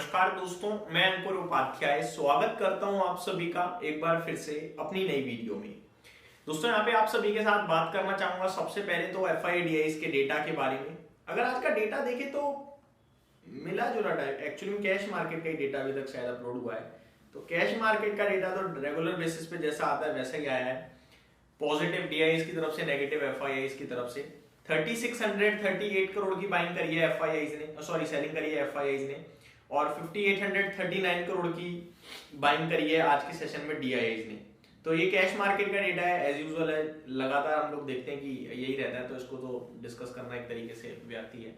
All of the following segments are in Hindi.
नमस्कार दोस्तों, मैं अंकुर उपाध्याय स्वागत करता हूं आप सभी का एक बार फिर से अपनी नई वीडियो में। दोस्तों यहाँ पे आप सभी के साथ बात करना चाहूंगा सबसे पहले तो FIDIs के डेटा के बारे में। अगर आज का डेटा देखें तो मिला जुला टाइप एक्चुअली में कैश मार्केट का ही डेटा अभी तक शायद अपलोड हुआ है। तो कैश मार्केट का डेटा तो रेगुलर बेसिस पे जैसा आता है वैसा ही आया है। पॉजिटिव DIs की तरफ से, नेगेटिव FIIs की तरफ से 3638 करोड़ की बाइंग करी है FIIs ने, सॉरी सेलिंग करी है FIIs ने, और 5839 करोड़ की बाइंग करी है आज के सेशन में DIs ने। तो ये कैश मार्केट का डेटा है, एज यूजुअल है, लगातार हम लोग देखते हैं कि यही रहता है, तो इसको तो डिस्कस करना एक तरीके से व्यर्थ है।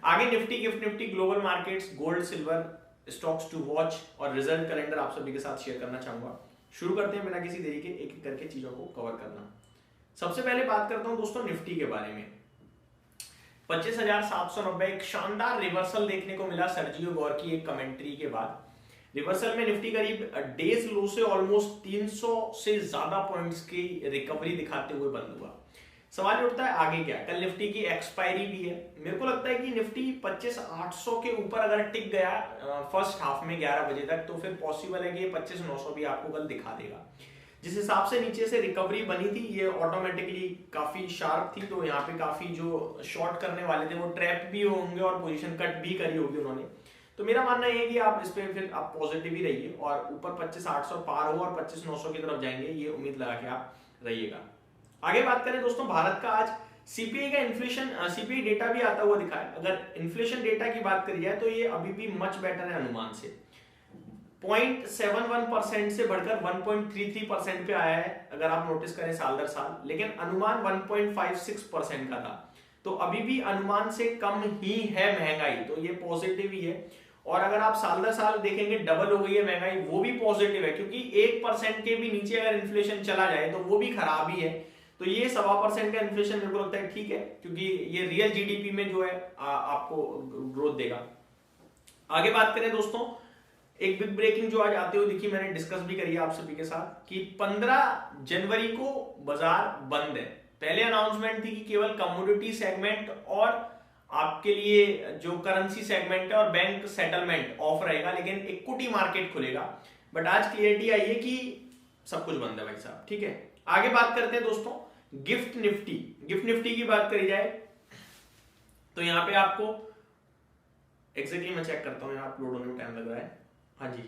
आगे Nifty, gift Nifty, global markets, gold, silver, stocks to watch और रिजल्ट कैलेंडर आप सभी के साथ शेयर करना चाहूंगा। शुरू करते हैं बिना किसी देरी के, एक एक करके चीजों को कवर करना। सबसे पहले बात करता हूं दोस्तों निफ्टी के बारे में। 25,790 एक शानदार रिवर्सल देखने को मिला सर्जियो गौर की एक कमेंट्री के बाद। रिवर्सल में निफ्टी करीब डेज लो से ऑलमोस्ट 300 से ज्यादा पॉइंट्स की रिकवरी दिखाते हुए बंद हुआ। सवाल उठता है आगे क्या? कल निफ्टी की एक्सपायरी भी है। मेरे को लगता है कि निफ्टी 25,800 के ऊपर अगर टिक गया फर्स्ट हाफ में 11 बजे तक, तो फिर पॉसिबल है कि 25,900 भी आपको कल दिखा देगा। जिस हिसाब से नीचे से रिकवरी बनी थी ये ऑटोमेटिकली काफी शार्प थी, तो यहाँ पे काफी जो शॉर्ट करने वाले थे वो ट्रैप भी होंगे और पोजीशन कट भी करी होगी उन्होंने। तो मेरा मानना ये है कि आप इस पे फिर आप पॉजिटिव ही रहिए और ऊपर 25,800 पार हो और 25,900 की तरफ जाएंगे, ये उम्मीद लगा के आप रहिएगा। आगे बात करें दोस्तों भारत का, आज CPI का इन्फ्लेशन CPI डेटा भी आता हुआ दिखा है। अगर इन्फ्लेशन डेटा की बात करी जाए तो ये अभी भी मच बेटर है अनुमान से। 0.71% से बढ़कर 1.33% पे आया है अगर आप नोटिस करें साल दर साल, लेकिन अनुमान 1.56% का था। तो अभी भी अनुमान से कम ही है महंगाई, तो ये पॉजिटिव ही है। और अगर आप साल दर साल देखेंगे डबल हो गई है महंगाई, वो भी पॉजिटिव है, क्योंकि 1% के भी नीचे अगर इन्फ्लेशन चला जाए तो वो भी खराब ही है। तो ये 1.25% का इन्फ्लेशन मेरे को लगता है ठीक है, क्योंकि ये रियल GDP में जो है आपको ग्रोथ देगा। आगे बात करें दोस्तों, एक बिग ब्रेकिंग जो आज आते हुए दिखी, मैंने डिस्कस भी करी है आप सभी के साथ, कि 15 जनवरी को बाजार बंद है। पहले अनाउंसमेंट थी कि केवल कमोडिटी सेगमेंट और आपके लिए जो करेंसी सेगमेंट है और बैंक सेटलमेंट ऑफ रहेगा, लेकिन इक्विटी मार्केट खुलेगा। बट आज क्लियरिटी आई है कि सब कुछ बंद है भाई साहब, ठीक है। आगे बात करते हैं दोस्तों गिफ्ट निफ्टी। गिफ्ट निफ्टी की बात करी जाए तो यहाँ पे आपको एग्जैक्टली मैं चेक करता हूँ, यहाँ अपलोड होने में टाइम लग रहा है। हाँ जी,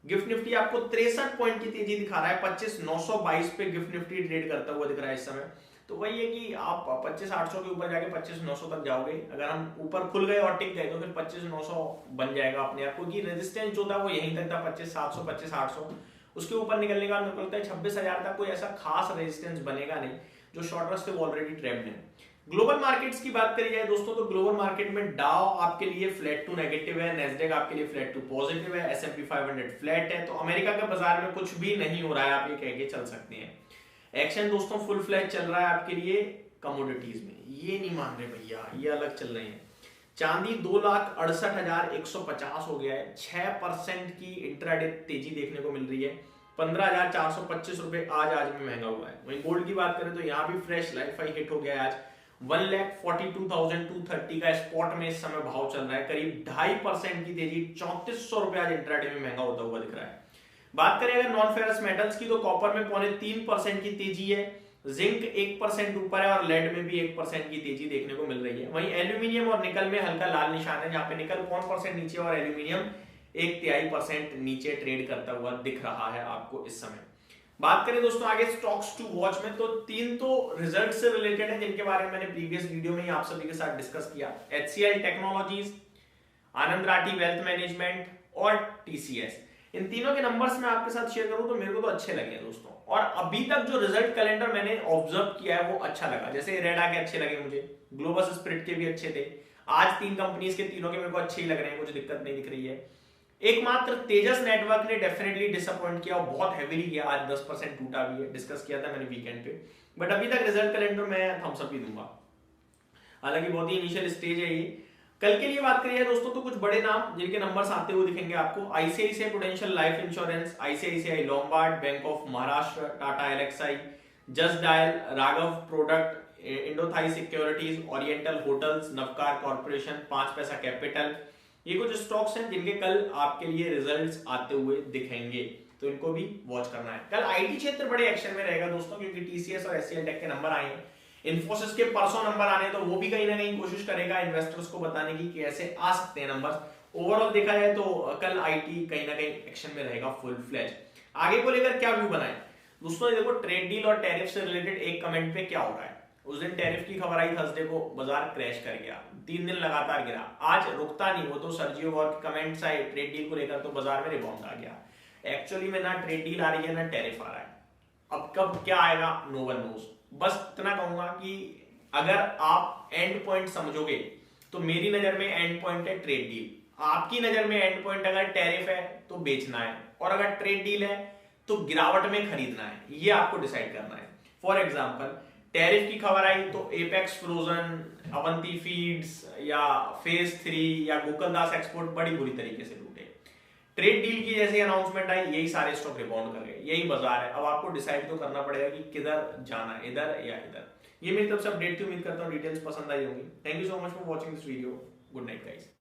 गिफ्ट निफ्टी आपको 63 पॉइंट की तेजी दिखा रहा है। 25,922 पे गिफ्ट निफ्टी ट्रेड करता हुआ दिख रहा है इस समय। तो वही है कि आप 25,800 के ऊपर जाके 25,900 तक जाओगे। अगर हम ऊपर खुल गए और टिक गए तो फिर 25,900 बन जाएगा अपने आप, क्योंकि रेजिस्टेंस जो था वो यहीं तक था 25,700 25,800। उसके ऊपर निकलने का मेरे को लगता है 26,000 तक कोई ऐसा खास रेजिस्टेंस बनेगा नहीं। जो शॉर्ट रन थे वो ऑलरेडी ट्रैप्ड है। ग्लोबल मार्केट्स की बात करी जाए दोस्तों तो ग्लोबल मार्केट में डाउ आपके लिए फ्लैट टू नेगेटिव है, नेस्डेक आपके लिए फ्लैट टू पॉजिटिव है, S&P 500 फ्लैट है। तो अमेरिका के बाजार में कुछ भी नहीं हो रहा है, आप ये कह के चल सकते हैं। एक्शन दोस्तों फुल फ्लैट चल रहा है आपके लिए कमोडिटीज में, ये नहीं मान रहे भैया, ये अलग चल रहे हैं। चांदी 2,68,150 हो गया है, 6% की इंट्राडे तेजी देखने को मिल रही है। 15,425 रुपए आज में महंगा हुआ है। वहीं गोल्ड की बात करें तो यहाँ भी फ्रेश लाइफ हाई हिट हो गया है आज। 1,42,230 का स्पॉट में इस समय भाव चल रहा है, करीब 2.5% की तेजी, 3400 रुपए आज इंट्राडे में महंगा होता हुआ दिख रहा है। बात करें अगर नॉन फेरस मेटल्स की तो कॉपर में 3.25% की तेजी है, जिंक 1% ऊपर है और लेड में भी 1% की तेजी देखने को मिल रही है। वहीं एल्यूमिनियम और निकल में हल्का लाल निशान है, जहां पे निकल 1% नीचे और एल्यूमिनियम 1/3% नीचे ट्रेड करता हुआ दिख रहा है आपको इस समय। बात करें दोस्तों आगे स्टॉक्स टू वॉच में, तो 3 तो रिजल्ट से रिलेटेड है, जिनके बारे में मैंने प्रीवियस वीडियो में ही आप सभी के साथ डिस्कस किया। HCL टेक्नोलॉजीज, आनंद राठी वेल्थ मैनेजमेंट और TCS। इन तीनों के नंबर्स मैं आपके साथ शेयर करूं तो मेरे को तो अच्छे लगे दोस्तों, और अभी तक जो रिजल्ट कैलेंडर मैंने ऑब्जर्व किया है वो अच्छा लगा। जैसे रेडा के अच्छे लगे मुझे, ग्लोबस स्प्रिट के भी अच्छे थे। आज 3 कंपनीज के तीनों के मेरे को अच्छे ही लग रहे हैं, कुछ दिक्कत नहीं दिख रही है। एकमात्र तेजस नेटवर्क ने डेफिनेटली डिसअपॉइंट किया और बहुत हेवीली किया, आज 10% टूटा भी है, डिस्कस किया था मैंने वीकेंड पे। बट अभी तक रिजल्ट कैलेंडर मैं थम्स अप ही दूंगा, हालांकि बहुत ही इनिशियल स्टेज है ये। कल के लिए बात करिए दोस्तों तो कुछ बड़े नाम जिनके नंबर्स आते हुए दिखेंगे आपको। ICICI Prudential life insurance, ICICI Lombard, bank of Maharashtra, Tata LXI, Just Dial, Raghav product, Indo Thai securities, oriental hotels, Navkar corporation, 5 Paisa capital, ये कुछ स्टॉक्स हैं जिनके कल आपके लिए रिजल्ट्स आते हुए दिखेंगे, तो इनको भी वॉच करना है। कल आईटी क्षेत्र बड़े एक्शन में रहेगा दोस्तों, क्योंकि टीसीएस और एचसीएल टेक के नंबर आए हैं। इन्फोसिस के परसों नंबर आने, तो वो भी कहीं ना कहीं कोशिश करेगा इन्वेस्टर्स को बताने की कैसे आ सकते हैं नंबर। ओवरऑल देखा जाए तो कल आईटी कहीं ना कहीं एक्शन में रहेगा फुल फ्लेज। आगे को लेकर क्या व्यू बनाए दोस्तों, देखो ट्रेड डील और टैरिफ से रिलेटेड एक कमेंट पे क्या हो रहा है। उस दिन टैरिफ की खबर आई, थर्सडे को बाजार क्रैश कर गया, 3 दिन लगातार गिरा, आज रुकता नहीं। वो तो सर्जियो वॉर के कमेंट्स आए ट्रेड डील को लेकर, तो बाजार में रिबाउंड आ गया। एक्चुअली में ना ट्रेड डील आ रही है ना टैरिफ आ रहा है, अब कब क्या आएगा नो वन नोज। बस इतना कहूंगा कि अगर आप एंड पॉइंट समझोगे तो मेरी नजर में एंड पॉइंट है ट्रेड डील, आपकी नजर में एंड पॉइंट अगर टैरिफ है तो बेचना है, और अगर ट्रेड डील है तो गिरावट में खरीदना है, ये आपको डिसाइड करना है। फॉर एग्जाम्पल टैरिफ की खबर आई तो एपेक्स फ्रोजन, अवंती फीड्स या फेज 3 या गोकुलदास एक्सपोर्ट बड़ी बुरी तरीके से लूटे। ट्रेड डील की जैसे अनाउंसमेंट आई यही सारे स्टॉक रिबाउंड कर गए, यही बाजार है। अब आपको डिसाइड तो करना पड़ेगा कि किधर जाना है, इधर या इधर। ये मेरी तरफ से अपडेट थी, उम्मीद करता हूँ डिटेल्स पसंद आई होंगी। Thank you so much for watching this video. Good night guys.